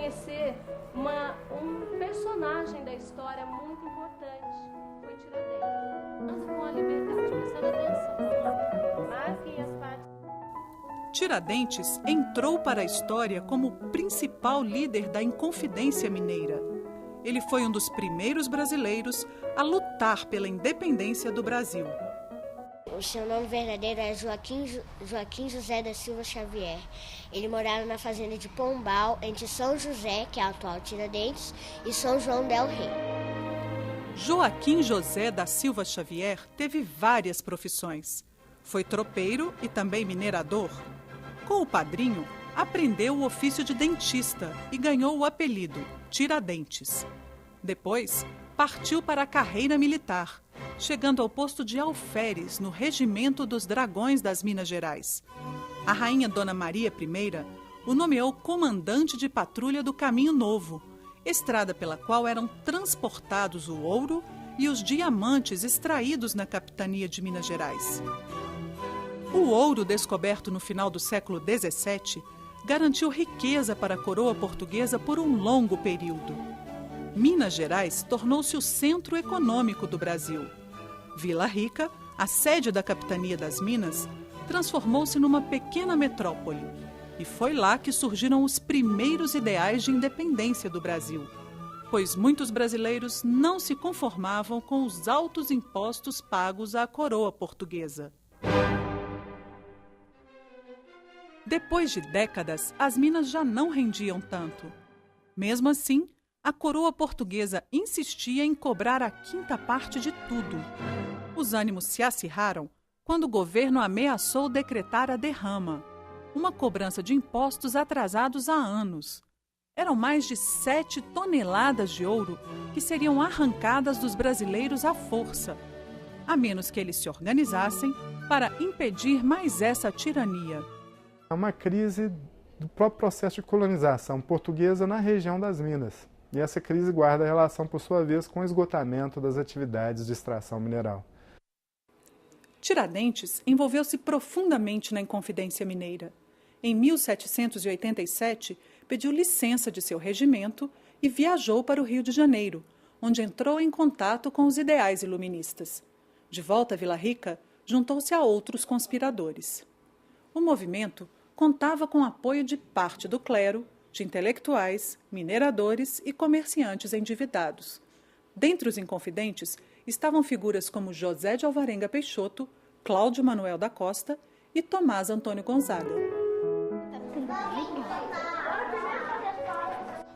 conhecer um personagem da história muito importante. Foi Tiradentes. Anda com a liberdade, prestando atenção. Marquem as partes. Tiradentes entrou para a história como o principal líder da Inconfidência Mineira. Ele foi um dos primeiros brasileiros a lutar pela independência do Brasil. O seu nome verdadeiro é Joaquim José da Silva Xavier. Ele morava na fazenda de Pombal, entre São José, que é a atual Tiradentes, e São João del Rei. Joaquim José da Silva Xavier teve várias profissões. Foi tropeiro e também minerador. Com o padrinho, aprendeu o ofício de dentista e ganhou o apelido Tiradentes. Depois, partiu para a carreira militar, chegando ao posto de alferes no Regimento dos Dragões das Minas Gerais. A rainha Dona Maria I o nomeou comandante de patrulha do Caminho Novo, estrada pela qual eram transportados o ouro e os diamantes extraídos na capitania de Minas Gerais. O ouro descoberto no final do século XVII garantiu riqueza para a coroa portuguesa por um longo período. Minas Gerais tornou-se o centro econômico do Brasil. Vila Rica, a sede da capitania das Minas, transformou-se numa pequena metrópole. E foi lá que surgiram os primeiros ideais de independência do Brasil, pois muitos brasileiros não se conformavam com os altos impostos pagos à coroa portuguesa. Depois de décadas, as minas já não rendiam tanto. Mesmo assim, a coroa portuguesa insistia em cobrar a quinta parte de tudo. Os ânimos se acirraram quando o governo ameaçou decretar a derrama, uma cobrança de impostos atrasados há anos. Eram mais de 7 toneladas de ouro que seriam arrancadas dos brasileiros à força, a menos que eles se organizassem para impedir mais essa tirania. É uma crise do próprio processo de colonização portuguesa na região das Minas. E essa crise guarda relação, por sua vez, com o esgotamento das atividades de extração mineral. Tiradentes envolveu-se profundamente na Inconfidência Mineira. Em 1787, pediu licença de seu regimento e viajou para o Rio de Janeiro, onde entrou em contato com os ideais iluministas. De volta a Vila Rica, juntou-se a outros conspiradores. O movimento contava com o apoio de parte do clero, de intelectuais, mineradores e comerciantes endividados. Dentre os inconfidentes estavam figuras como José de Alvarenga Peixoto, Cláudio Manuel da Costa e Tomás Antônio Gonzaga.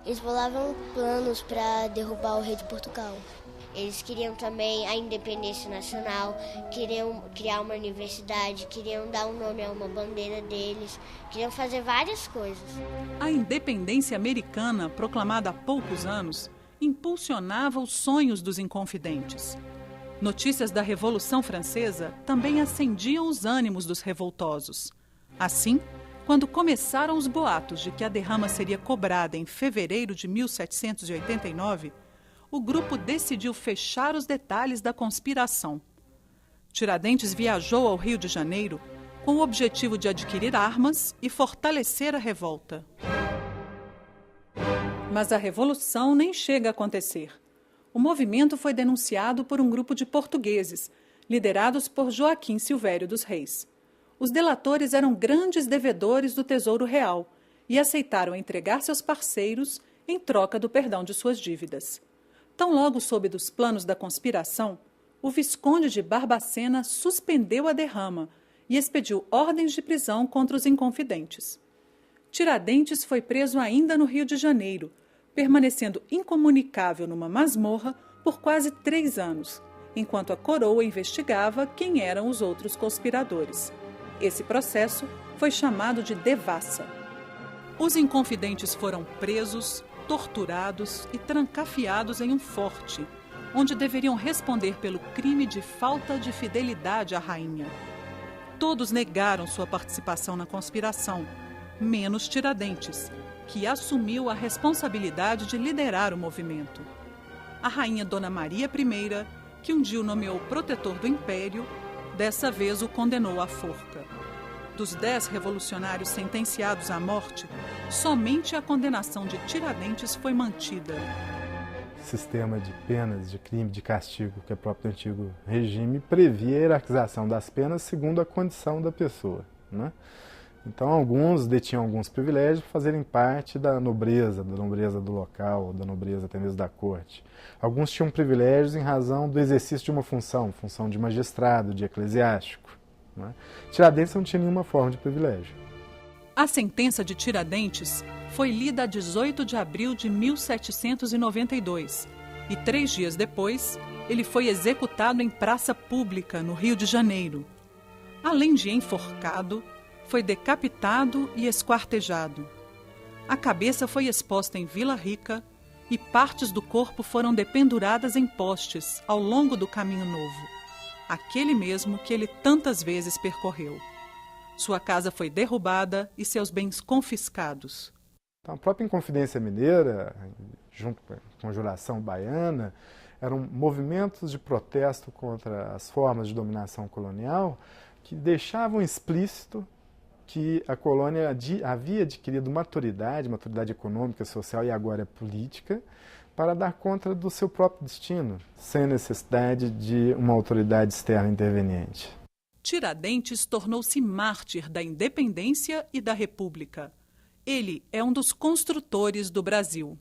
Eles bolavam planos para derrubar o rei de Portugal. Eles queriam também a independência nacional, queriam criar uma universidade, queriam dar um nome a uma bandeira deles, queriam fazer várias coisas. A independência americana, proclamada há poucos anos, impulsionava os sonhos dos inconfidentes. Notícias da Revolução Francesa também acendiam os ânimos dos revoltosos. Assim, quando começaram os boatos de que a derrama seria cobrada em fevereiro de 1789, o grupo decidiu fechar os detalhes da conspiração. Tiradentes viajou ao Rio de Janeiro com o objetivo de adquirir armas e fortalecer a revolta. Mas a revolução nem chega a acontecer. O movimento foi denunciado por um grupo de portugueses, liderados por Joaquim Silvério dos Reis. Os delatores eram grandes devedores do Tesouro Real e aceitaram entregar seus parceiros em troca do perdão de suas dívidas. Tão logo soube dos planos da conspiração, o Visconde de Barbacena suspendeu a derrama e expediu ordens de prisão contra os inconfidentes. Tiradentes foi preso ainda no Rio de Janeiro, permanecendo incomunicável numa masmorra por quase 3 anos, enquanto a coroa investigava quem eram os outros conspiradores. Esse processo foi chamado de devassa. Os inconfidentes foram presos, torturados e trancafiados em um forte, onde deveriam responder pelo crime de falta de fidelidade à rainha. Todos negaram sua participação na conspiração, menos Tiradentes, que assumiu a responsabilidade de liderar o movimento. A rainha Dona Maria I, que um dia o nomeou protetor do império, dessa vez o condenou à forca. Dos 10 revolucionários sentenciados à morte, somente a condenação de Tiradentes foi mantida. Sistema de penas, de crime, de castigo, que é próprio do antigo regime, previa a hierarquização das penas segundo a condição da pessoa, né? Então, alguns detinham alguns privilégios por fazerem parte da nobreza do local, da nobreza até mesmo da corte. Alguns tinham privilégios em razão do exercício de uma função de magistrado, de eclesiástico, né? Tiradentes não tinha nenhuma forma de privilégio. A sentença de Tiradentes foi lida a 18 de abril de 1792 e 3 dias depois ele foi executado em praça pública no Rio de Janeiro. Além de enforcado, foi decapitado e esquartejado. A cabeça foi exposta em Vila Rica e partes do corpo foram dependuradas em postes ao longo do Caminho Novo, aquele mesmo que ele tantas vezes percorreu. Sua casa foi derrubada e seus bens confiscados. Então, a própria Inconfidência Mineira, junto com a Conjuração Baiana, eram movimentos de protesto contra as formas de dominação colonial que deixavam explícito que a colônia havia adquirido maturidade econômica, social e agora política, para dar conta do seu próprio destino, sem necessidade de uma autoridade externa interveniente. Tiradentes tornou-se mártir da independência e da república. Ele é um dos construtores do Brasil.